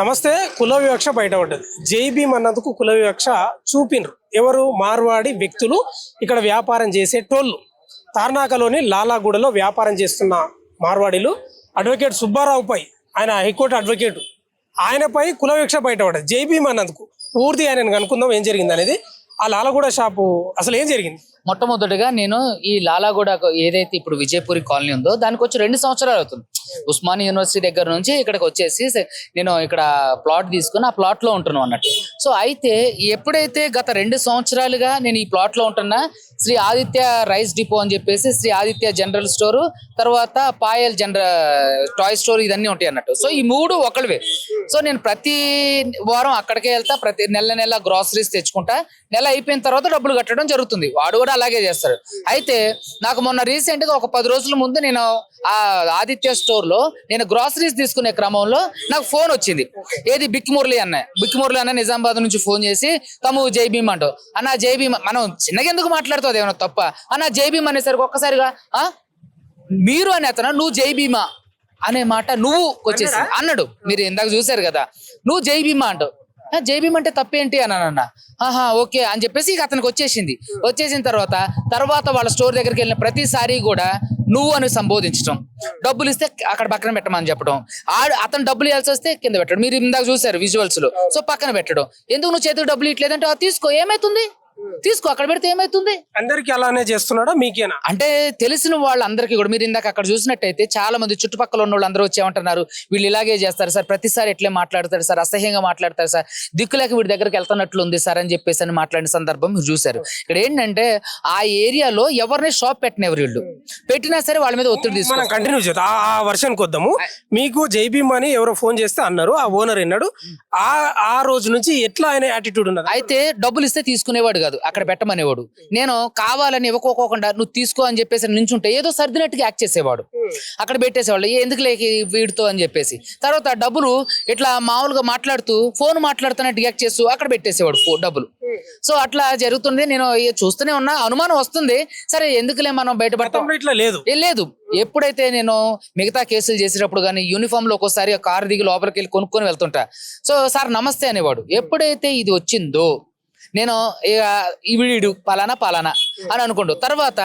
నమస్తే. కుల వివక్ష బయటపడ్డది. జైబీమ్ అన్నందుకు కుల వివక్ష చూపినరు ఎవరు? మార్వాడి వ్యక్తులు ఇక్కడ వ్యాపారం చేసే టోళ్ళు. తార్నాకలోని లాలాగూడలో వ్యాపారం చేస్తున్న మార్వాడీలు అడ్వకేట్ సుబ్బారావుపై, ఆయన హైకోర్టు అడ్వకేట్, ఆయనపై కుల వివక్ష బయటపడ్డది జైబీమ్ అన్నందుకు. పూర్తి ఆయన కనుక్కుందాం ఏం జరిగింది అనేది. ఆ లాలాగూడ షాపు అసలు ఏం జరిగింది? మొట్టమొదటిగా నేను ఈ లాలాగూడ ఏదైతే ఇప్పుడు విజయపురి కాలనీ ఉందో దానికి వచ్చి 2 సంవత్సరాలు అవుతుంది. ఉస్మానియా యూనివర్సిటీ దగ్గర నుంచి ఇక్కడికి వచ్చేసి నేను ఇక్కడ ప్లాట్ తీసుకుని ఆ ప్లాట్ లో ఉంటున్నాను అన్నట్టు. సో అయితే ఎప్పుడైతే గత 2 సంవత్సరాలుగా నేను ఈ ప్లాట్ లో ఉంటున్నా, శ్రీ ఆదిత్య రైస్ డిపో అని చెప్పేసి, శ్రీ ఆదిత్య జనరల్ స్టోరు, తర్వాత పాయల్ టాయ్ స్టోర్, ఇదన్నీ ఉంటాయి అన్నట్టు. సో ఈ 3 ఒకళ్ళవే. సో నేను ప్రతి వారం అక్కడికే వెళ్తా, ప్రతి నెల గ్రాసరీస్ తెచ్చుకుంటా. నెల అయిపోయిన తర్వాత డబ్బులు కట్టడం జరుగుతుంది. వాడు కూడా అలాగే చేస్తాడు. అయితే నాకు మొన్న రీసెంట్ గా ఒక 10 రోజుల ముందు నేను ఆ ఆదిత్య స్టోర్ లో నేను గ్రాసరీస్ తీసుకునే క్రమంలో నాకు ఫోన్ వచ్చింది. ఏది? బిక్కిమురళి అన్న నిజామాబాద్ నుంచి ఫోన్ చేసి, తము జైబీమ్ అంటూ, అన్న జైబీమ్, మనం చిన్నగా ఎందుకు మాట్లాడుతుంది, ఏమన్నా తప్ప అన్న జైబీమ్ అనేసరికి ఒక్కసారిగా మీరు అని అతను, నువ్వు జైబీమా అనే మాట నువ్వు వచ్చేసి అన్నాడు. మీరు ఇందాక చూసారు కదా, నువ్వు జైబీమా అంటావు. జైబీమ్ అంటే తప్పేంటి అన్న. ఆహా ఓకే అని చెప్పేసి ఇక అతనికి వచ్చేసిన తర్వాత వాళ్ళ స్టోర్ దగ్గరికి వెళ్ళిన ప్రతిసారి కూడా నువ్వు అని సంబోధించడం, డబ్బులు ఇస్తే అక్కడ పక్కన పెట్టమని చెప్పడం, అతను డబ్బులు ఇవ్వాల్సి వస్తే కింద పెట్టడం. మీరు ఇందాక చూసారు విజువల్స్ లో. సో పక్కన పెట్టడం. ఎందుకు నువ్వు చేతికి డబ్బులు ఇట్లేదంటే, తీసుకో, ఏమైతుంది, తీసుకో, అక్కడ పెడితే ఏమైతుంది. అందరికి అలానే చేస్తున్నాడా, మీకేనా? అంటే తెలిసిన వాళ్ళందరికీ కూడా, మీరు ఇందాక అక్కడ చూసినట్టయితే చాలా మంది చుట్టుపక్కల ఉన్న వాళ్ళు అందరూ వచ్చేమంటున్నారు, వీళ్ళు ఇలాగే చేస్తారు సార్, ప్రతిసారి ఎట్లే మాట్లాడతారు సార్, అసహ్యంగా మాట్లాడతారు సార్, దిక్కులేక వీడి దగ్గరికి వెళ్తున్నట్లు ఉంది సార్ అని చెప్పేసి అని మాట్లాడిన సందర్భం మీరు చూసారు. ఇక్కడ ఏంటంటే ఆ ఏరియాలో ఎవరిని షాప్ పెట్టినెవరు, వీళ్ళు పెట్టినా సరే వాళ్ళ మీద ఒత్తిడి తీసుకుని కంటిన్యూ చేద్దాం. ఆ వర్షన్కి వద్దాము. మీకు జైబీమ్ అని ఎవరో ఫోన్ చేస్తే అన్నారు, ఆ ఓనర్ విన్నాడు. ఆ రోజు నుంచి ఎట్లా ఆయన యాటిట్యూడ్ ఉన్నది? అయితే డబ్బులు ఇస్తే తీసుకునేవాడు కాదు, అక్కడ పెట్టమనేవాడు. నేను కావాలని ఇవ్వకోకుండా నువ్వు తీసుకో అని చెప్పేసి నుంచుంటే ఏదో సర్దినట్టుగా యాక్ట్ చేసేవాడు. అక్కడ పెట్టేసేవాళ్ళు, ఎందుకు లేక వీడితో అని చెప్పేసి. తర్వాత డబ్బులు ఇట్లా మామూలుగా ఫోన్ మాట్లాడుతున్నట్టు యాక్ట్ చేస్తూ అక్కడ పెట్టేసేవాడు డబ్బులు. సో అట్లా జరుగుతుంది. నేను చూస్తూనే ఉన్నా, అనుమానం వస్తుంది. సరే ఎందుకులే మనం బయటపడతాం, ఇట్లా లేదు. ఎప్పుడైతే నేను మిగతా కేసులు చేసేటప్పుడు కానీ యూనిఫామ్ లో ఒక్కోసారి కారు దిగి లోపలికి వెళ్ళి కొనుక్కొని వెళ్తుంటా. సో సార్ నమస్తే అనేవాడు. ఎప్పుడైతే ఇది వచ్చిందో నేను వీడు పలానా అని అనుకుంటూ తర్వాత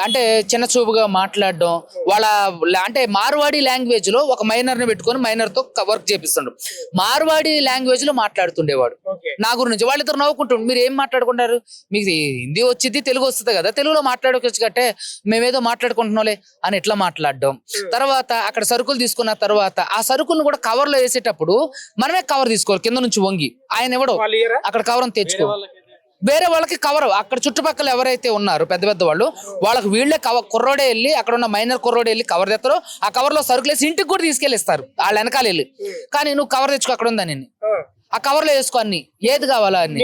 అంటే చిన్న చూపుగా మాట్లాడడం, అంటే మార్వాడి లాంగ్వేజ్ లో ఒక మైనర్ ని పెట్టుకొని మైనర్ తో వర్క్ చేపిస్తుండ్రు. మార్వాడి లాంగ్వేజ్ లో మాట్లాడుతుండేవాడు నా గురించి. వాళ్ళిద్దరు నవ్వుకుంటుండ్రు, మీరు ఏం మాట్లాడుకుంటారు, మీకు హిందీ వచ్చింది, తెలుగు వస్తుంది కదా, తెలుగులో మాట్లాడుకోవచ్చు కట్టే, మేమేదో మాట్లాడుకుంటున్నాంలే అని ఇట్లా మాట్లాడడం. తర్వాత అక్కడ సరుకులు తీసుకున్న తర్వాత ఆ సరుకులను కూడా కవర్ లో వేసేటప్పుడు మనమే కవర్ తీసుకోవాలి, కింద నుంచి వంగి. ఆయన ఎవడో అక్కడ కవర్ తెచ్చుకో, వేరే వాళ్ళకి కవర్, అక్కడ చుట్టుపక్కల ఎవరైతే ఉన్నారు పెద్ద వాళ్ళు, వాళ్ళకి వీళ్ళే కుర్రోడే వెళ్ళి, అక్కడ ఉన్న మైనర్ కుర్రోడే వెళ్ళి కవర్ తెస్తారు. ఆ కవర్ లో సరుకులేసి ఇంటికి కూడా తీసుకెళ్ళిస్తారు వాళ్ళ వెనకాల వెళ్ళి. కానీ నువ్వు కవర్ తెచ్చుకో, అక్కడ ఉందా నేను ఆ కవర్ లో వేసుకో, అన్ని ఏది కావాలా అన్ని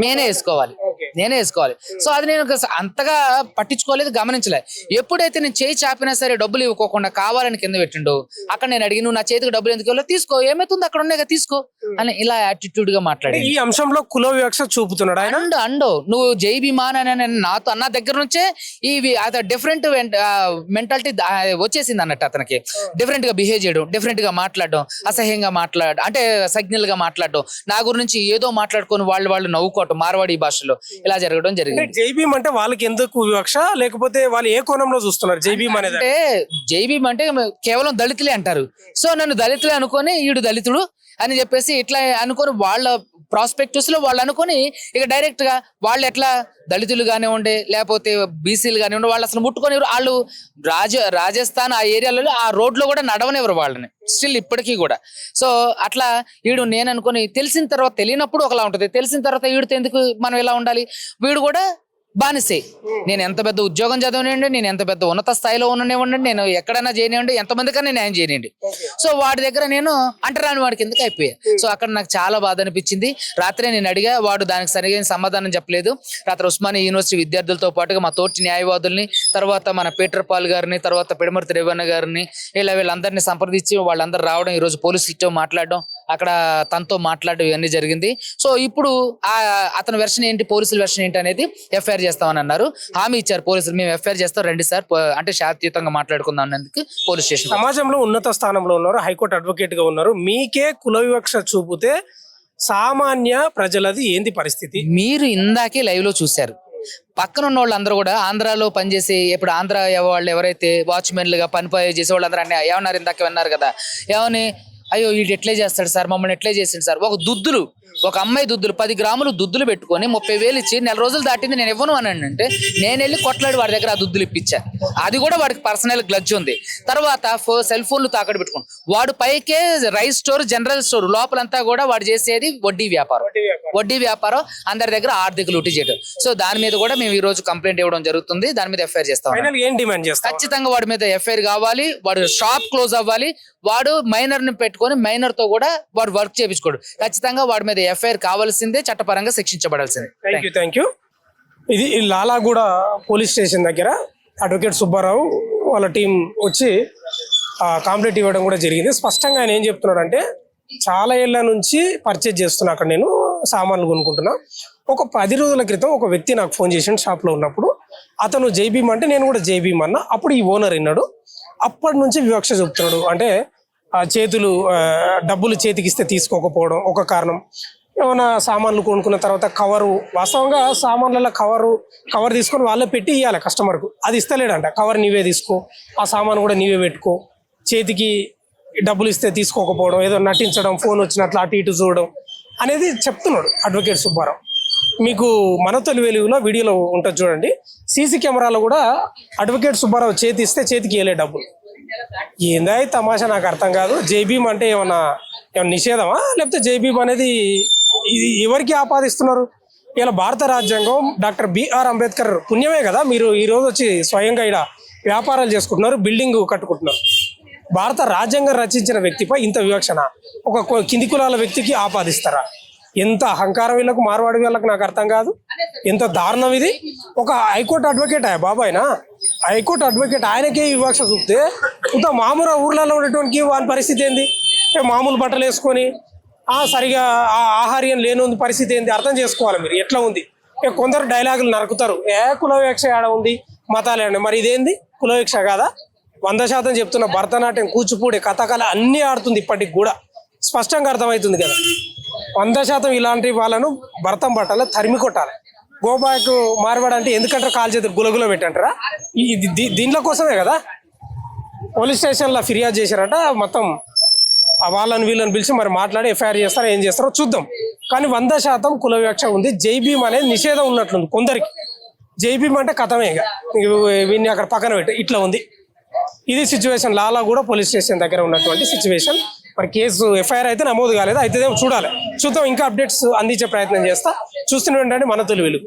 నేనే వేసుకోవాలి. సో అది నేను అంతగా పట్టించుకోలేదు, గమనించలే. ఎప్పుడైతే నేను చేయి చాపినా సరే డబ్బులు ఇవ్వకోకుండా కావాలని కింద పెట్టిండు, అక్కడ నేను అడిగి, నువ్వు నా చేతికి డబ్బులు ఎందుకు ఇవ్వాలి, తీసుకో, ఏమైతుంది అక్కడ ఉన్నాయి తీసుకో అని ఇలా యాటిట్యూడ్ గా మాట్లాడి ఈ అంశంలో కుల వివక్ష చూపుతున్నాడు ఆయన. అండో నువ్వు జైబీమాన్ అని నాతో అన్న దగ్గర నుంచే డిఫరెంట్ మెంటాలిటీ వచ్చేసింది అన్నట్టు. అతనికి డిఫరెంట్ గా బిహేవ్ చేయడం, డిఫరెంట్ గా మాట్లాడడం, అసహ్యంగా మాట్లాడడం, అంటే సిగ్నల్ గా మాట్లాడడం, నా గురించి ఏదో మాట్లాడుకొని వాళ్ళు నవ్వుకోవటం మార్వాడి భాషలో, ఇలా జరగడం జరిగింది. జైబీమ్ అంటే వాళ్ళకి ఎందుకు వివక్ష, లేకపోతే వాళ్ళు ఏ కోణంలో చూస్తున్నారు జైబీమ్ అనేది? అంటే జైబీమ్ అంటే కేవలం దళితులే అంటారు. సో నన్ను దళితులే అనుకొని ఈడు దళితుడు అని చెప్పేసి ఇట్లా అనుకొని వాళ్ళ ప్రాస్పెక్టివ్స్ లో వాళ్ళు అనుకొని ఇక డైరెక్ట్ గా వాళ్ళు ఎట్లా దళితులు కానివ్వండి, లేకపోతే బీసీలు కానివ్వండి, వాళ్ళు అసలు ముట్టుకొని వాళ్ళు రాజస్థాన్ ఆ ఏరియాలలో ఆ రోడ్ లో కూడా నడవనివ్వరు వాళ్ళని స్టిల్ ఇప్పటికీ కూడా. సో అట్లా వీడు నేను అనుకుని, తెలిసిన తర్వాత తెలియనప్పుడు ఒకలా ఉంటుంది, తెలిసిన తర్వాత వీడితో ఎందుకు మనం ఇలా ఉండాలి, వీడు కూడా బానిసే. నేను ఎంత పెద్ద ఉద్యోగం చదవనివ్వండి, నేను ఎంత పెద్ద ఉన్నత స్థాయిలో ఉండనివ్వండి, నేను ఎక్కడైనా చేయనివ్వండి, ఎంతమందికన్నా న్యాయం చేయనివ్వండి. సో వాడి దగ్గర నేను అంటరాని వాడికి ఎందుకు అయిపోయా. సో అక్కడ నాకు చాలా బాధ అనిపించింది. రాత్రి నేను అడిగా, వాడు దానికి సరిగైన సమాధానం చెప్పలేదు. రాత్రి ఉస్మానియా యూనివర్సిటీ విద్యార్థులతో పాటుగా మా తోటి న్యాయవాదుల్ని, తర్వాత మన పీటర్ పాల్ గారిని, తర్వాత పిడమర్తి రేవన్న గారిని, ఇలా వీళ్ళందరినీ సంప్రదించి వాళ్ళందరూ రావడం, ఈరోజు పోలీసులతో మాట్లాడడం, అక్కడ తనతో మాట్లాడడం ఇవన్నీ జరిగింది. సో ఇప్పుడు అతని వెర్షన్ ఏంటి, పోలీసుల వెర్షన్ ఏంటి అనేది ఎఫ్ఐఆర్ చేస్తామని అన్నారు. హామీ ఇచ్చారు పోలీసులు, మేము ఎఫ్ఐఆర్ చేస్తాం రండి సార్, అంటే శాంతియుతంగా మాట్లాడుకుందాం అన్నందుకు పోలీస్ స్టేషన్. సమాజంలో ఉన్నత స్థానంలో ఉన్నారు, హైకోర్టు అడ్వకేట్ గా ఉన్నారు, మీకే కుల వివక్ష చూపితే సామాన్య ప్రజలది ఏంది పరిస్థితి? మీరు ఇందాకే లైవ్ లో చూశారు, పక్కన ఉన్న వాళ్ళందరూ కూడా ఆంధ్రాలో పనిచేసి, ఇప్పుడు ఆంధ్ర వాళ్ళు ఎవరైతే వాచ్మెన్లుగా పని చేసే వాళ్ళందరూ అన్నీ ఏమన్నారు, ఇందాక విన్నారు కదా, ఏమని అయ్యో వీడు ఎట్లే చేస్తాడు సార్, మమ్మల్ని ఎట్లే చేసిండు సార్. ఒక అమ్మాయి దుద్దులు 10 గ్రాములు దుద్దులు పెట్టుకొని 30,000 ఇచ్చి 4 రోజులు దాటింది నేను ఇవ్వను అని అంటే నేను వెళ్ళి కొట్లాడి వాడి దగ్గర ఆ దుద్దులు ఇప్పించా. అది కూడా వాడికి పర్సనల్ గ్లడ్జ్ ఉంది. తర్వాత సెల్ ఫోన్లు తాకట్టు పెట్టుకుని వాడు పైకే రైస్ స్టోర్, జనరల్ స్టోర్ లోపలంతా కూడా వాడు చేసేది వడ్డీ వ్యాపారం, అందరి దగ్గర ఆర్థిక లూటీ చేయడం. సో దాని మీద కూడా మేము ఈ రోజు కంప్లైంట్ ఇవ్వడం జరుగుతుంది. దాని మీద ఎఫ్ఐఆర్ చేస్తాం. ఏం డిమాండ్ చేస్తాం? ఖచ్చితంగా వాడి మీద ఎఫ్ఐఆర్ కావాలి, వాడు షాప్ క్లోజ్ అవ్వాలి, వాడు మైనర్ ని పెట్టుకొని మైనర్ తో కూడా వాడు వర్క్ చేయించుకోడు. ఖచ్చితంగా వాడి మీద ఎఫ్ఐఆర్ కావాల్సిందే, చట్టపరంగా శిక్షించబడాల్సిందే. Thank you. ఇది లాలాగూడ పోలీస్ స్టేషన్ దగ్గర అడ్వకేట్ సుబ్బారావు వాళ్ళ టీం వచ్చి కంప్లైంట్ ఇవ్వడం కూడా జరిగింది. స్పష్టంగా ఆయన ఏం చెప్తున్నాడంటే, చాలా ఏళ్ల నుంచి పర్చేజ్ చేస్తున్నా, అక్కడ నేను సామాన్లు కొనుక్కుంటున్నా. ఒక 10 రోజుల క్రితం ఒక వ్యక్తి నాకు ఫోన్ చేసిండు షాప్లో ఉన్నప్పుడు. అతను జైభీమ్ అంటే నేను కూడా జైభీమ్ అన్నా. అప్పుడు ఈ ఓనర్ విన్నాడు. అప్పటి నుంచి వివక్ష చూపుతున్నాడు. అంటే డబ్బులు చేతికిస్తే తీసుకోకపోవడం ఒక కారణం. ఏమైనా సామాన్లు కొనుక్కున్న తర్వాత కవరు, వాస్తవంగా సామాన్లలో కవర్ తీసుకొని వాళ్ళే పెట్టి ఇవ్వాలి కస్టమర్కు. అది ఇస్తలేడంట. కవర్ నీవే తీసుకో, ఆ సామాన్ కూడా నీవే పెట్టుకో, చేతికి డబ్బులు ఇస్తే తీసుకోకపోవడం, ఏదో నటించడం, ఫోన్ వచ్చినట్లు అటు ఇటు చూడడం అనేది చెప్తున్నాడు అడ్వకేట్ సుబ్బారావు. మీకు మన తొలి వెలుగులో వీడియోలో ఉంటుంది చూడండి. సీసీ కెమెరాలో కూడా అడ్వకేట్ సుబ్బారావు చేతి ఇస్తే చేతికి ఇవ్వలే డబ్బులు. ఏందా తమాషా నాకు అర్థం కాదు. జైభీమ్ అంటే ఏమన్నా నిషేధమా, లేకపోతే జైభీమ్ అనేది ఎవరికి ఆపాదిస్తున్నారు? ఇలా భారత రాజ్యాంగం డాక్టర్ బిఆర్ అంబేద్కర్ పుణ్యమే కదా మీరు ఈ రోజు వచ్చి స్వయంగా ఇక్కడ వ్యాపారాలు చేసుకుంటున్నారు, బిల్డింగ్ కట్టుకుంటున్నారు. భారత రాజ్యాంగం రచించిన వ్యక్తిపై ఇంత వివక్షణ ఒక కింది కులాల వ్యక్తికి ఆపాదిస్తారా? ఎంత అహంకారం వీళ్ళకు, మార్వాడి వీళ్ళకి నాకు అర్థం కాదు. ఎంత దారుణం ఇది. ఒక హైకోర్టు అడ్వకేట్ బాబాయినా, హైకోర్టు అడ్వకేట్ ఆయనకే వివక్ష చూపితే ఇంత మామూలు ఊర్లలో ఉండేటువంటి వాని పరిస్థితి ఏంది? మామూలు బట్టలు వేసుకొని సరిగా ఆహార్యం లేని పరిస్థితి ఏంది? అర్థం చేసుకోవాలి మీరు ఎట్లా ఉంది. కొందరు డైలాగులు నరుకుతారు, కులవివక్ష ఏడ ఉంది, మతాలేండి. మరి ఇదేంది, కులవివక్ష కాదా? 100% చెప్తున్న, భరతనాట్యం, కూచిపూడి, కథకళ అన్నీ ఆడుతుంది ఇప్పటికి కూడా. స్పష్టంగా అర్థమవుతుంది కదా. 100% ఇలాంటి వాళ్ళను భరతం పట్టాలి, తరిమి కొట్టాలి. గోబాక్ మార్వాడంటే ఎందుకంటారు, కాలు చేతులు గులగుల పెట్టంటారా? దీంట్లో కోసమే కదా పోలీస్ స్టేషన్లో ఫిర్యాదు చేశారట. మొత్తం వాళ్ళని వీళ్ళని పిలిచి మరి మాట్లాడి ఎఫ్ఐఆర్ చేస్తారో ఏం చేస్తారో చూద్దాం. కానీ 100% కుల వివక్ష ఉంది. జైభీమ్ అనేది నిషేధం ఉన్నట్లుంది కొందరికి. జైభీమ్ అంటే కథమే, ఇక వీడిని అక్కడ పక్కన పెట్టి ఇట్లా ఉంది. ఇది సిచ్యువేషన్ లాలాగూడ పోలీస్ స్టేషన్ దగ్గర ఉన్నటువంటి సిచ్యువేషన్. మరి కేసు ఎఫ్ఐఆర్ అయితే నమోదు కాలేదు, అయితే చూడాలి, చూద్దాం. ఇంకా అప్డేట్స్ అందించే ప్రయత్నం చేస్తా. చూస్తూనే ఉండండి మన తొలి వెలుగు.